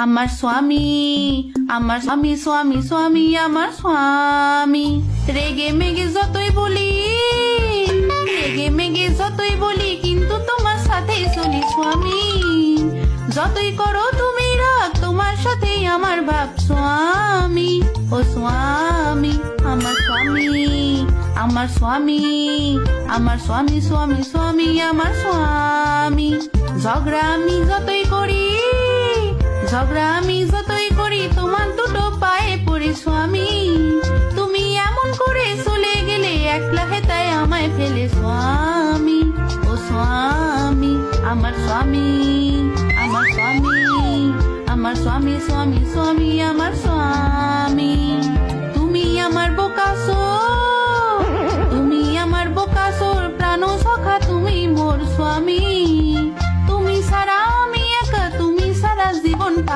আমার স্বামী, আমার স্বামী, স্বামী, স্বামী, আমার স্বামী। রেগে মেগে যতই বলি, রেগে মেগে যতই বলি, কিন্তু তোমার সাথেই চলি স্বামী। যতই করো তুমি রাগ, তোমার সাথেই আমার ভাব স্বামী। ও স্বামী, আমার স্বামী, আমার স্বামী, আমার স্বামী, স্বামী, স্বামী, আমার স্বামী। ঝগড়া আমি যতই করি, ঝগড়া আমি যতই করি, তোমার দুটো পায়ে পড়ি স্বামী। তুমি এমন করে চলে গেলে, একলা হেতায় আমায় ফেলে স্বামী। ও স্বামী, আমার স্বামী, আমার স্বামী, আমার স্বামী, স্বামী, স্বামী, আমার স্বামী। তুমি আমার বোকাসো, তুমি আমার বোকাসোর প্রাণ সখা, তুমি মোর স্বামী।